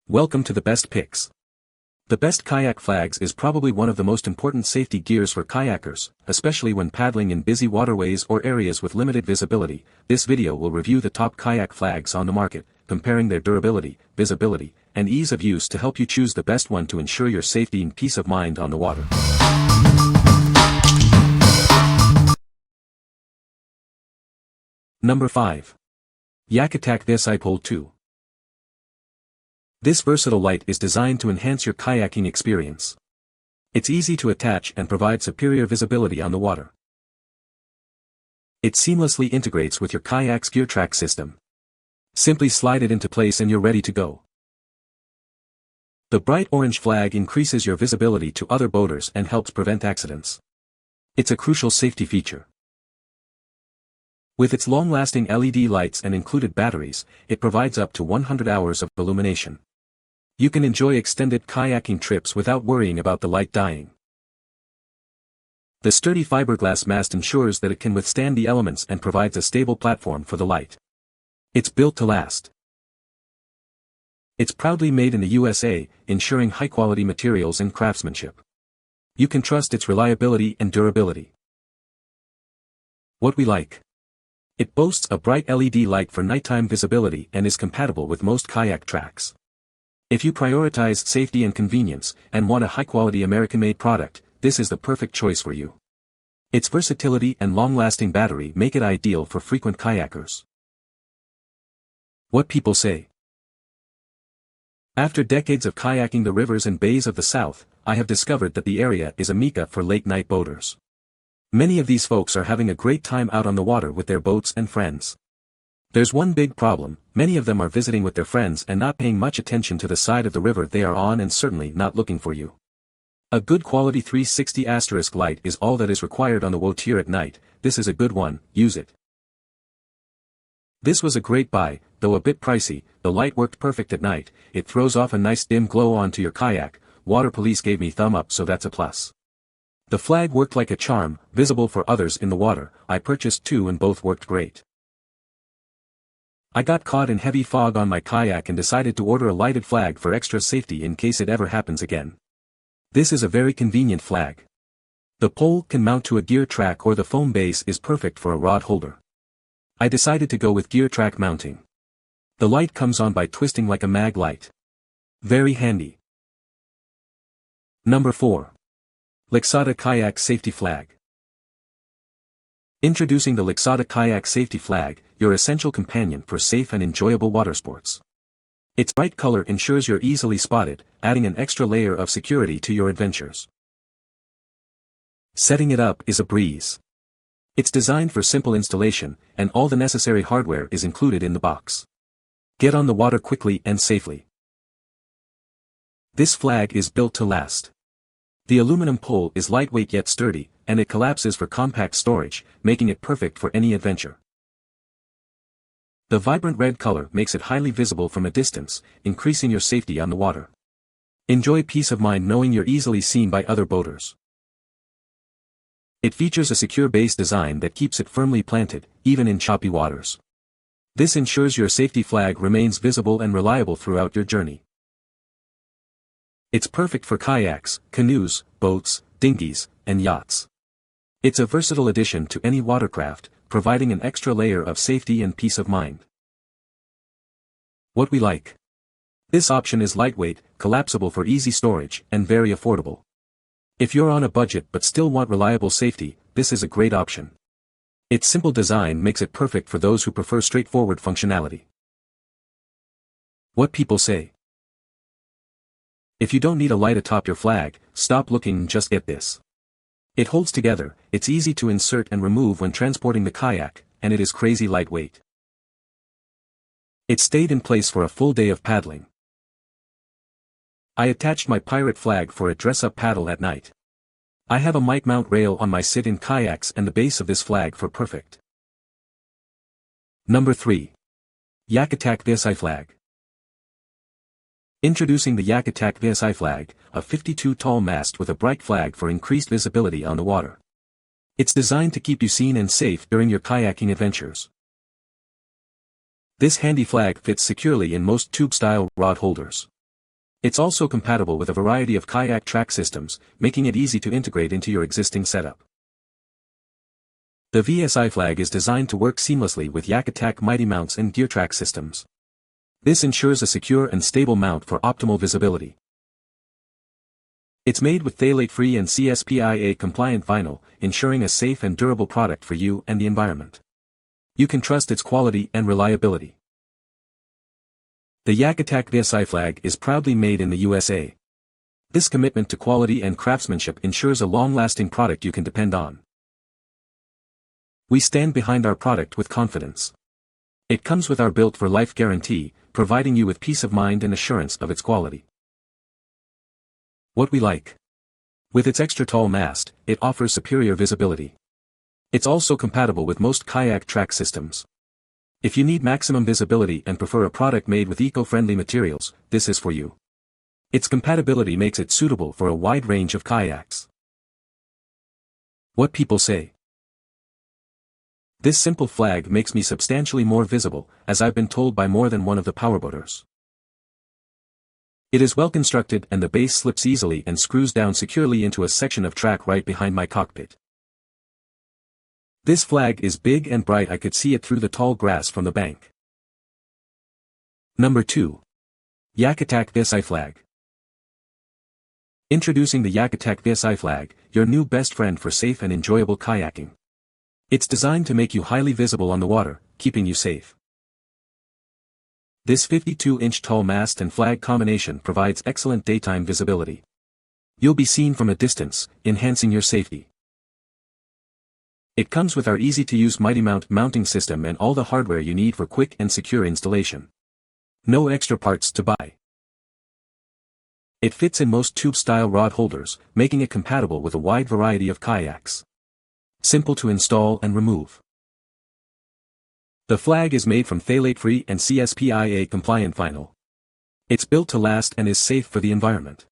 Welcome to the best picks. The best kayak flags is probably one of the most important safety gears for kayakers, especially when paddling in busy waterways or areas with limited visibility. This video will review the top kayak flags on the market, comparing their durability, visibility, and ease of use to help you choose the best one to ensure your safety and peace of mind on the water. Number 5. YakAttack VISIPole II. This versatile light is designed to enhance your kayaking experience. It's easy to attach and provide superior visibility on the water. It seamlessly integrates with your kayak's gear track system. Simply slide it into place and you're ready to go. The bright orange flag increases your visibility to other boaters and helps prevent accidents. It's a crucial safety feature. With its long-lasting LED lights and included batteries, it provides up to 100 hours of illumination. You can enjoy extended kayaking trips without worrying about the light dying. The sturdy fiberglass mast ensures that it can withstand the elements and provides a stable platform for the light. It's built to last. It's proudly made in the USA, ensuring high-quality materials and craftsmanship. You can trust its reliability and durability. What we like. It boasts a bright LED light for nighttime visibility and is compatible with most kayak tracks. If you prioritize safety and convenience, and want a high-quality American-made product, this is the perfect choice for you. Its versatility and long-lasting battery make it ideal for frequent kayakers. What people say. After decades of kayaking the rivers and bays of the South, I have discovered that the area is a mecca for late-night boaters. Many of these folks are having a great time out on the water with their boats and friends. There's one big problem: many of them are visiting with their friends and not paying much attention to the side of the river they are on and certainly not looking for you. A good quality 360 asterisk light is all that is required on the water at night. This is a good one, use it. This was a great buy, though a bit pricey. The light worked perfect at night, it throws off a nice dim glow onto your kayak. Water police gave me thumb up, so that's a plus. The flag worked like a charm, visible for others in the water. I purchased two and both worked great. I got caught in heavy fog on my kayak and decided to order a lighted flag for extra safety in case it ever happens again. This is a very convenient flag. The pole can mount to a gear track or the foam base is perfect for a rod holder. I decided to go with gear track mounting. The light comes on by twisting like a mag light. Very handy. Number 4. Lixada Kayak Safety Flag. Introducing the Lixada Kayak Safety Flag, your essential companion for safe and enjoyable water sports. Its bright color ensures you're easily spotted, adding an extra layer of security to your adventures. Setting it up is a breeze. It's designed for simple installation, and all the necessary hardware is included in the box. Get on the water quickly and safely. This flag is built to last. The aluminum pole is lightweight yet sturdy, and it collapses for compact storage, making it perfect for any adventure. The vibrant red color makes it highly visible from a distance, increasing your safety on the water. Enjoy peace of mind knowing you're easily seen by other boaters. It features a secure base design that keeps it firmly planted, even in choppy waters. This ensures your safety flag remains visible and reliable throughout your journey. It's perfect for kayaks, canoes, boats, dinghies, and yachts. It's a versatile addition to any watercraft, providing an extra layer of safety and peace of mind. What we like. This option is lightweight, collapsible for easy storage, and very affordable. If you're on a budget but still want reliable safety, this is a great option. Its simple design makes it perfect for those who prefer straightforward functionality. What people say. If you don't need a light atop your flag, stop looking and just get this. It holds together, it's easy to insert and remove when transporting the kayak, and it is crazy lightweight. It stayed in place for a full day of paddling. I attached my pirate flag for a dress-up paddle at night. I have a mic mount rail on my sit-in kayaks and the base of this flag for perfect. Number 3. YakAttack VISIFlag. Introducing the YakAttack VISIFlag, a 52-tall mast with a bright flag for increased visibility on the water. It's designed to keep you seen and safe during your kayaking adventures. This handy flag fits securely in most tube-style rod holders. It's also compatible with a variety of kayak track systems, making it easy to integrate into your existing setup. The VISiflag is designed to work seamlessly with YakAttack Mighty mounts and gear track systems. This ensures a secure and stable mount for optimal visibility. It's made with phthalate-free and CSPIA-compliant vinyl, ensuring a safe and durable product for you and the environment. You can trust its quality and reliability. The YakAttack VISiflag is proudly made in the USA. This commitment to quality and craftsmanship ensures a long-lasting product you can depend on. We stand behind our product with confidence. It comes with our built-for-life guarantee, providing you with peace of mind and assurance of its quality. What we like. With its extra tall mast, it offers superior visibility. It's also compatible with most kayak track systems. If you need maximum visibility and prefer a product made with eco-friendly materials, this is for you. Its compatibility makes it suitable for a wide range of kayaks. What people say. This simple flag makes me substantially more visible, as I've been told by more than one of the powerboaters. It is well constructed and the base slips easily and screws down securely into a section of track right behind my cockpit. This flag is big and bright. I could see it through the tall grass from the bank. Number 2. YakAttack VISiflag. Introducing the YakAttack VISiflag, your new best friend for safe and enjoyable kayaking. It's designed to make you highly visible on the water, keeping you safe. This 52-inch tall mast and flag combination provides excellent daytime visibility. You'll be seen from a distance, enhancing your safety. It comes with our easy-to-use Mighty Mount mounting system and all the hardware you need for quick and secure installation. No extra parts to buy. It fits in most tube-style rod holders, making it compatible with a wide variety of kayaks. Simple to install and remove. The flag is made from phthalate-free and CSPIA-compliant vinyl. It's built to last and is safe for the environment.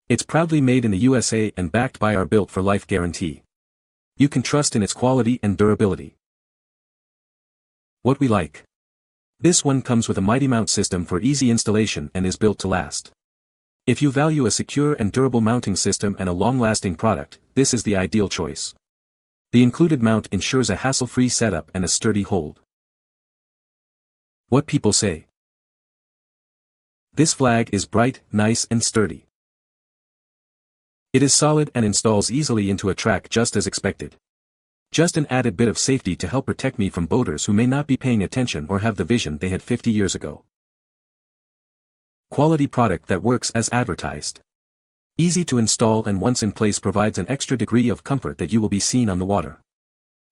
It's proudly made in the USA and backed by our built-for-life guarantee. You can trust in its quality and durability. What we like. This one comes with a Mighty Mount system for easy installation and is built to last. If you value a secure and durable mounting system and a long-lasting product, this is the ideal choice. The included mount ensures a hassle-free setup and a sturdy hold. What people say. This flag is bright, nice and sturdy. It is solid and installs easily into a track just as expected. Just an added bit of safety to help protect me from boaters who may not be paying attention or have the vision they had 50 years ago. Quality product that works as advertised. Easy to install and once in place provides an extra degree of comfort that you will be seen on the water.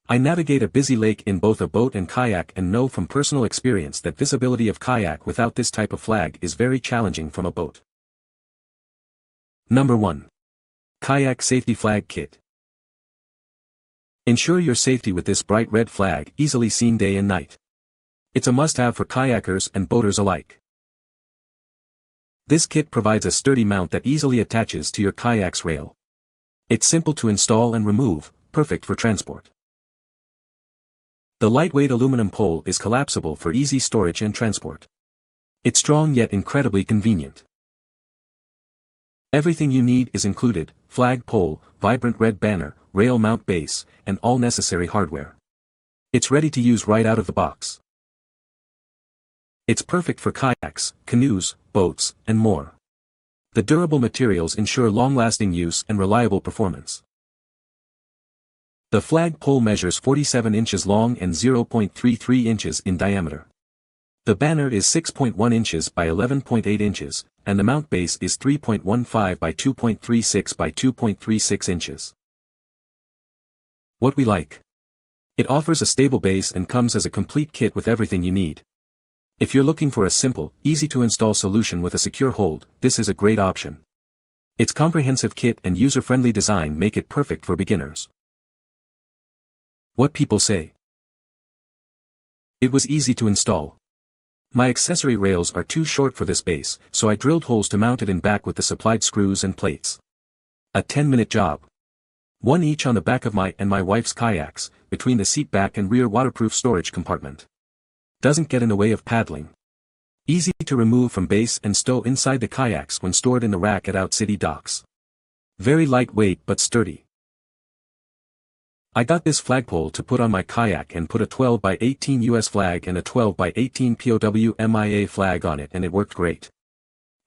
I navigate a busy lake in both a boat and kayak and know from personal experience that visibility of kayak without this type of flag is very challenging from a boat. Number 1. Kayak Safety Flag Kit. Ensure your safety with this bright red flag, easily seen day and night. It's a must-have for kayakers and boaters alike. This kit provides a sturdy mount that easily attaches to your kayak's rail. It's simple to install and remove, perfect for transport. The lightweight aluminum pole is collapsible for easy storage and transport. It's strong yet incredibly convenient. Everything you need is included: flag pole, vibrant red banner, rail mount base, and all necessary hardware. It's ready to use right out of the box. It's perfect for kayaks, canoes, boats, and more. The durable materials ensure long-lasting use and reliable performance. The flag pole measures 47 inches long and 0.33 inches in diameter. The banner is 6.1 inches by 11.8 inches, and the mount base is 3.15 by 2.36 by 2.36 inches. What we like. It offers a stable base and comes as a complete kit with everything you need. If you're looking for a simple, easy-to-install solution with a secure hold, this is a great option. Its comprehensive kit and user-friendly design make it perfect for beginners. What people say. It was easy to install. My accessory rails are too short for this base, so I drilled holes to mount it in back with the supplied screws and plates. A 10-minute job. One each on the back of my and my wife's kayaks, between the seat back and rear waterproof storage compartment. Doesn't get in the way of paddling. Easy to remove from base and stow inside the kayaks when stored in the rack at out-city docks. Very lightweight but sturdy. I got this flagpole to put on my kayak and put a 12 by 18 US flag and a 12 by 18 POW MIA flag on it, and it worked great.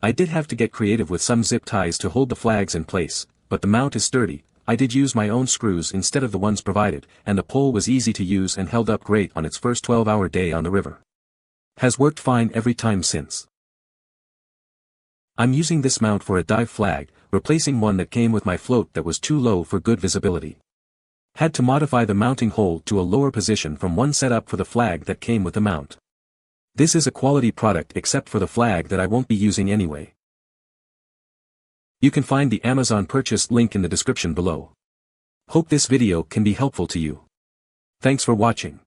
I did have to get creative with some zip ties to hold the flags in place, but the mount is sturdy. I did use my own screws instead of the ones provided, and the pole was easy to use and held up great on its first 12-hour day on the river. Has worked fine every time since. I'm using this mount for a dive flag, replacing one that came with my float that was too low for good visibility. Had to modify the mounting hole to a lower position from one set up for the flag that came with the mount. This is a quality product except for the flag that I won't be using anyway. You can find the Amazon purchase link in the description below. Hope this video can be helpful to you. Thanks for watching.